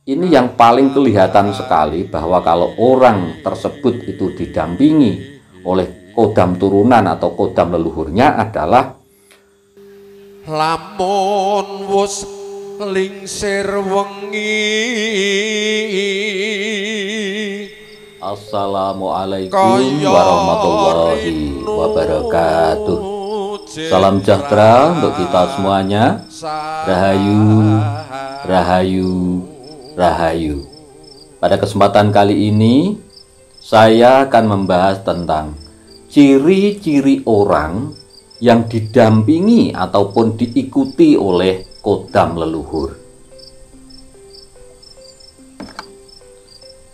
Ini yang paling kelihatan sekali bahwa kalau orang tersebut itu didampingi oleh kodam turunan atau kodam leluhurnya adalah lamun wus lingsir wengi. Assalamualaikum warahmatullahi wabarakatuh. Salam sejahtera untuk kita semuanya. Rahayu, rahayu, rahayu. Pada kesempatan kali ini saya akan membahas tentang ciri-ciri orang yang didampingi ataupun diikuti oleh kodam leluhur.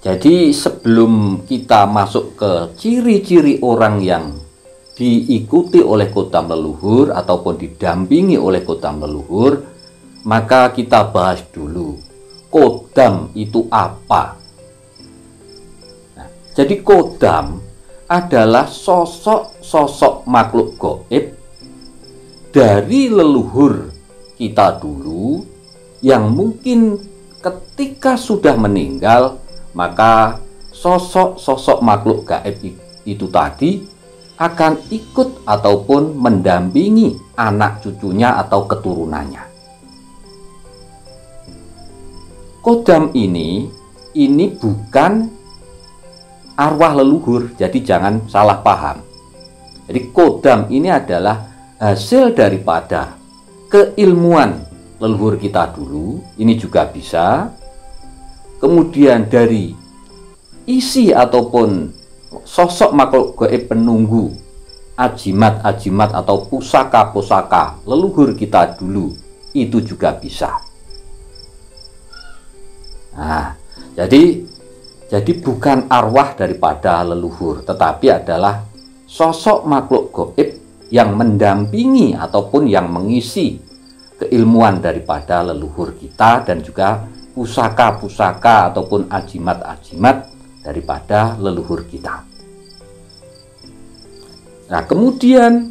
Jadi sebelum kita masuk ke ciri-ciri orang yang diikuti oleh kodam leluhur ataupun didampingi oleh kodam leluhur, maka kita bahas dulu kodam itu apa. Nah, jadi kodam adalah sosok makhluk gaib dari leluhur kita dulu yang mungkin ketika sudah meninggal, maka sosok makhluk gaib itu tadi akan ikut ataupun mendampingi anak cucunya atau keturunannya. Kodam ini bukan arwah leluhur, jadi jangan salah paham. Jadi kodam ini adalah hasil daripada keilmuan leluhur kita dulu, ini juga bisa. Kemudian dari isi ataupun sosok makhluk gaib penunggu, ajimat-ajimat atau pusaka-pusaka leluhur kita dulu, itu juga bisa. Nah, jadi bukan arwah daripada leluhur, tetapi adalah sosok makhluk gaib yang mendampingi ataupun yang mengisi keilmuan daripada leluhur kita dan juga pusaka-pusaka ataupun ajimat-ajimat daripada leluhur kita. Nah, kemudian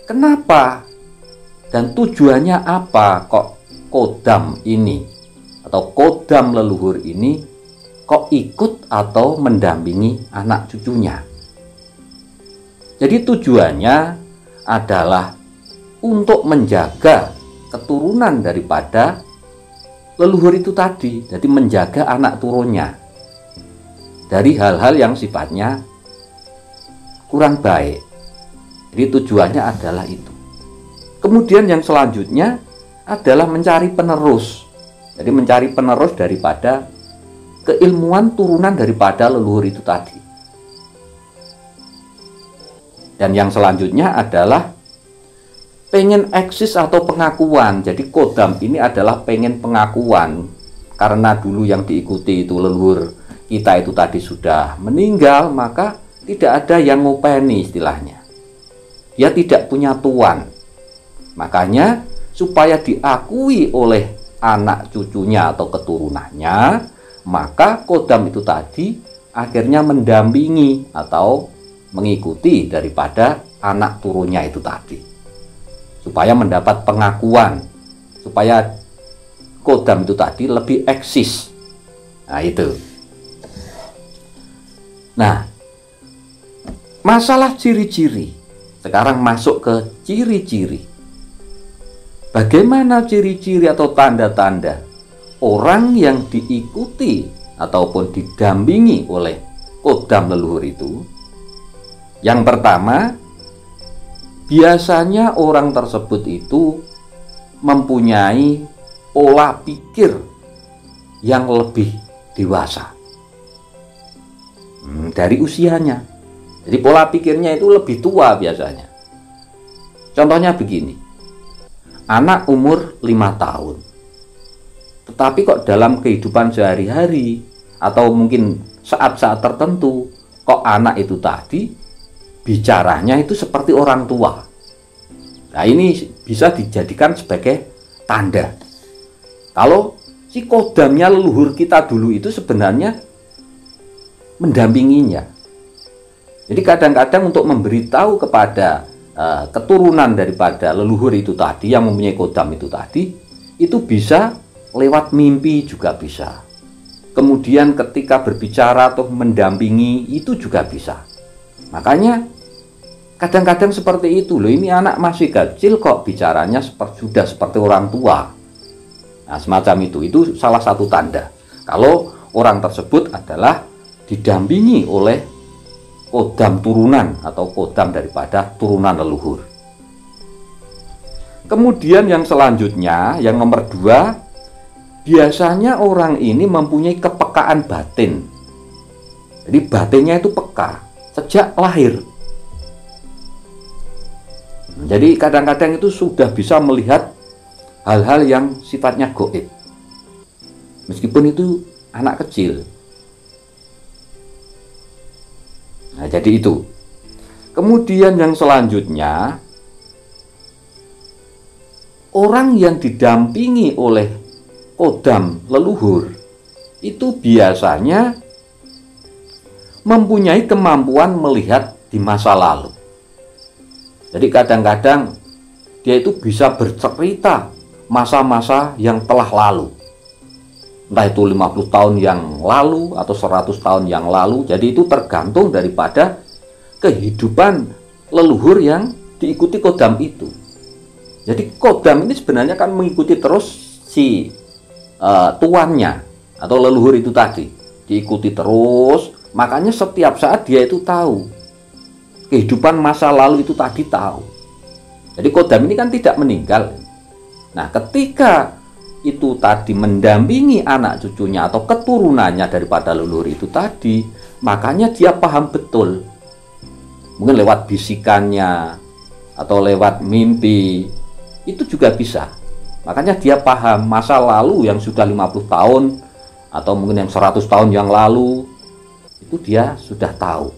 kenapa dan tujuannya apa kok kodam ini atau kodam leluhur ini kok ikut atau mendampingi anak cucunya? Jadi tujuannya adalah untuk menjaga keturunan daripada leluhur itu tadi, jadi menjaga anak turunnya dari hal-hal yang sifatnya kurang baik. Jadi tujuannya adalah itu. Kemudian yang selanjutnya adalah mencari penerus. Jadi mencari penerus daripada keilmuan turunan daripada leluhur itu tadi. Dan yang selanjutnya adalah pengen eksis atau pengakuan. Jadi kodam ini adalah pengen pengakuan, karena dulu yang diikuti itu leluhur kita itu tadi sudah meninggal, maka tidak ada yang ngopeni istilahnya. Dia tidak punya tuan. Makanya supaya diakui oleh anak cucunya atau keturunannya, maka kodam itu tadi akhirnya mendampingi atau mengikuti daripada anak turunnya itu tadi, supaya mendapat pengakuan, supaya kodam itu tadi lebih eksis. Nah, itu. Nah, masalah ciri-ciri. Sekarang masuk ke ciri-ciri. Bagaimana ciri-ciri atau tanda-tanda orang yang diikuti ataupun didampingi oleh kodam leluhur itu? Yang pertama, biasanya orang tersebut itu mempunyai pola pikir yang lebih dewasa dari usianya. Jadi pola pikirnya itu lebih tua biasanya. Contohnya begini, anak umur 5 tahun, tetapi kok dalam kehidupan sehari-hari atau mungkin saat-saat tertentu, kok anak itu tadi bicaranya itu seperti orang tua. Nah, ini bisa dijadikan sebagai tanda kalau si kodamnya leluhur kita dulu itu sebenarnya mendampinginya. Jadi kadang-kadang untuk memberitahu kepada keturunan daripada leluhur itu tadi yang mempunyai kodam itu tadi, itu bisa lewat mimpi juga bisa. kemudian ketika berbicara atau mendampingi itu juga bisa. Makanya kadang-kadang seperti itu loh, ini anak masih kecil kok bicaranya sudah seperti orang tua. Nah, semacam itu salah satu tanda kalau orang tersebut adalah didampingi oleh kodam turunan atau kodam daripada turunan leluhur. Kemudian yang selanjutnya, yang nomor 2, biasanya orang ini mempunyai kepekaan batin. Jadi batinnya itu peka sejak lahir. Jadi kadang-kadang itu sudah bisa melihat hal-hal yang sifatnya gaib, meskipun itu anak kecil. Nah, jadi itu. Kemudian yang selanjutnya, orang yang didampingi oleh kodam leluhur itu biasanya mempunyai kemampuan melihat di masa lalu. Jadi kadang-kadang dia itu bisa bercerita masa-masa yang telah lalu, entah itu 50 tahun yang lalu atau 100 tahun yang lalu. Jadi itu tergantung daripada kehidupan leluhur yang diikuti kodam itu. Jadi kodam ini sebenarnya kan mengikuti terus si tuannya atau leluhur itu tadi, diikuti terus. Makanya setiap saat dia itu tahu kehidupan masa lalu itu tadi tahu. Jadi kodam ini kan tidak meninggal. Nah, ketika itu tadi mendampingi anak cucunya atau keturunannya daripada leluhur itu tadi, makanya dia paham betul. Mungkin lewat bisikannya atau lewat mimpi, itu juga bisa. Makanya dia paham masa lalu yang sudah 50 tahun atau mungkin yang 100 tahun yang lalu, itu dia sudah tahu.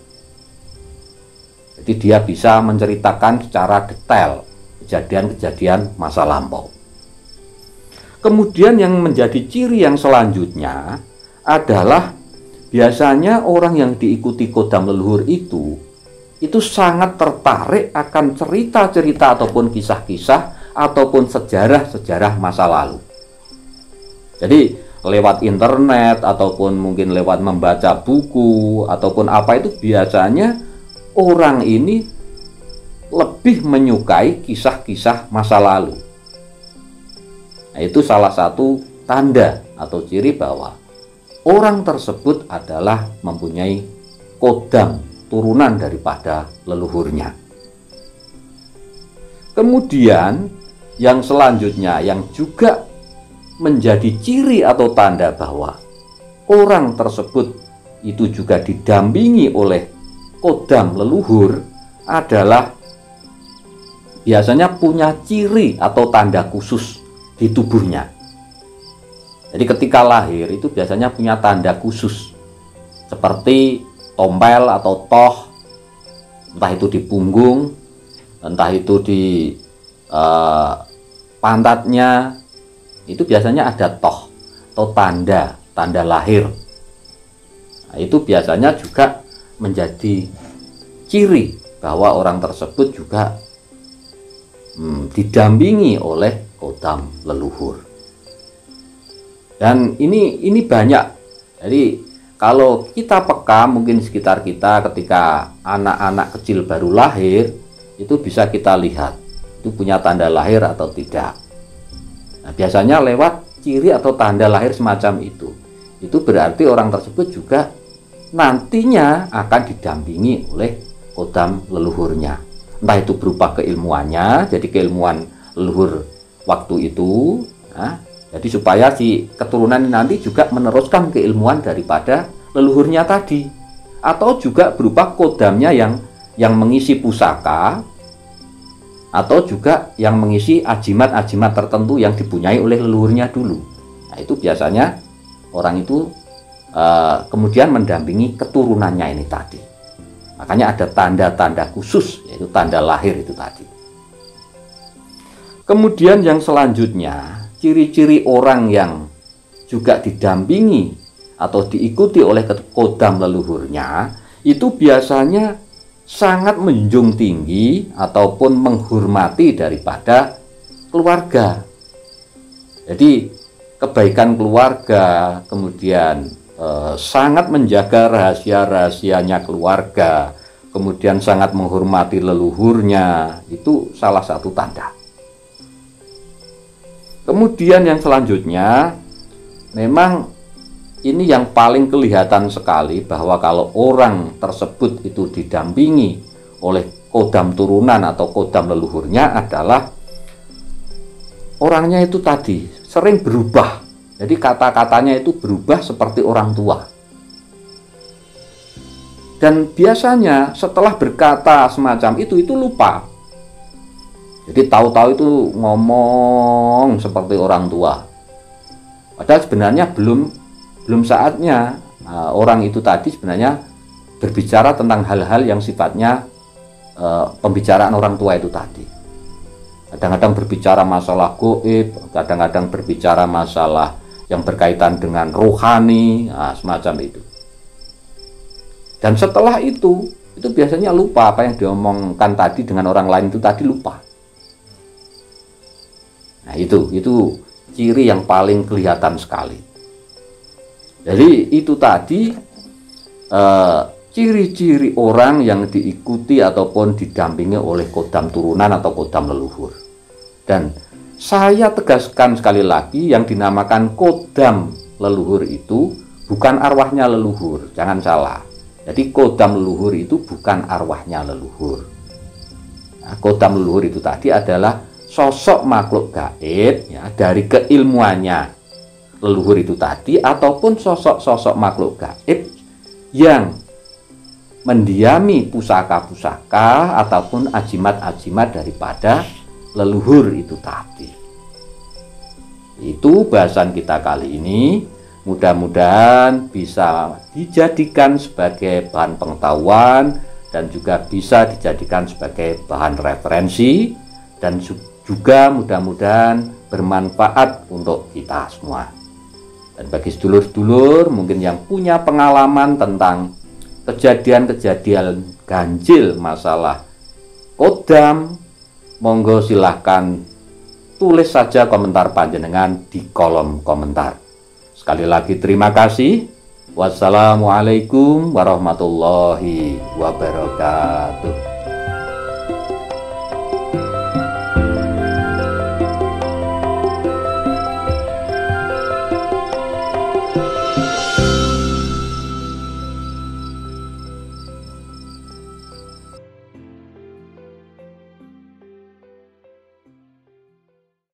Jadi dia bisa menceritakan secara detail kejadian-kejadian masa lampau. Kemudian yang menjadi ciri yang selanjutnya adalah biasanya orang yang diikuti kodam leluhur itu sangat tertarik akan cerita-cerita ataupun kisah-kisah ataupun sejarah-sejarah masa lalu. Jadi lewat internet ataupun mungkin lewat membaca buku ataupun apa itu, biasanya orang ini lebih menyukai kisah-kisah masa lalu. Nah, itu salah satu tanda atau ciri bahwa orang tersebut adalah mempunyai kodam turunan daripada leluhurnya. Kemudian yang selanjutnya yang juga menjadi ciri atau tanda bahwa orang tersebut itu juga didampingi oleh kodam leluhur adalah biasanya punya ciri atau tanda khusus di tubuhnya. Jadi ketika lahir itu biasanya punya tanda khusus seperti tompel atau toh, entah itu di punggung, entah itu di pantatnya, itu biasanya ada toh atau tanda lahir. Nah, itu biasanya juga menjadi ciri bahwa orang tersebut juga didampingi oleh kodam leluhur. Dan ini banyak. Jadi kalau kita peka, mungkin sekitar kita ketika anak-anak kecil baru lahir, itu bisa kita lihat itu punya tanda lahir atau tidak. Nah, biasanya lewat ciri atau tanda lahir semacam itu berarti orang tersebut juga nantinya akan didampingi oleh kodam leluhurnya. Entah itu berupa keilmuannya, jadi keilmuan leluhur waktu itu, nah, jadi supaya si keturunan nanti juga meneruskan keilmuan daripada leluhurnya tadi, atau juga berupa kodamnya yang mengisi pusaka, atau juga yang mengisi ajimat-ajimat tertentu yang dipunyai oleh leluhurnya dulu. Nah, itu biasanya orang itu kemudian mendampingi keturunannya ini tadi. Makanya ada tanda-tanda khusus, yaitu tanda lahir itu tadi. Kemudian yang selanjutnya, ciri-ciri orang yang juga didampingi atau diikuti oleh kodam leluhurnya itu biasanya sangat menjunjung tinggi ataupun menghormati daripada keluarga. Jadi kebaikan keluarga, kemudian sangat menjaga rahasia-rahasianya keluarga, kemudian sangat menghormati leluhurnya, itu salah satu tanda. Kemudian yang selanjutnya, memang ini yang paling kelihatan sekali, bahwa kalau orang tersebut itu didampingi oleh kodam turunan atau kodam leluhurnya, adalah orangnya itu tadi sering berubah. Jadi kata-katanya itu berubah seperti orang tua. Dan biasanya setelah berkata semacam itu lupa. Jadi tahu-tahu itu ngomong seperti orang tua. Padahal sebenarnya belum saatnya orang itu tadi sebenarnya berbicara tentang hal-hal yang sifatnya pembicaraan orang tua itu tadi. Kadang-kadang berbicara masalah goib, kadang-kadang berbicara masalah yang berkaitan dengan rohani, semacam itu. Dan setelah itu biasanya lupa apa yang diomongkan tadi dengan orang lain itu tadi, lupa. Nah itu ciri yang paling kelihatan sekali. Jadi itu tadi ciri-ciri orang yang diikuti ataupun didampingi oleh kodam turunan atau kodam leluhur. Dan saya tegaskan sekali lagi, yang dinamakan kodam leluhur itu bukan arwahnya leluhur, jangan salah. Jadi kodam leluhur itu bukan arwahnya leluhur. Nah, kodam leluhur itu tadi adalah sosok makhluk gaib, ya, dari keilmuannya leluhur itu tadi, ataupun sosok-sosok makhluk gaib yang mendiami pusaka-pusaka ataupun ajimat-ajimat daripada leluhur itu tadi. Itu bahasan kita kali ini. Mudah-mudahan bisa dijadikan sebagai bahan pengetahuan dan juga bisa dijadikan sebagai bahan referensi, dan juga mudah-mudahan bermanfaat untuk kita semua. Dan bagi sedulur-sedulur mungkin yang punya pengalaman tentang kejadian-kejadian ganjil masalah kodam, monggo silahkan tulis saja komentar panjenengan di kolom komentar. Sekali lagi terima kasih. Wassalamualaikum warahmatullahi wabarakatuh.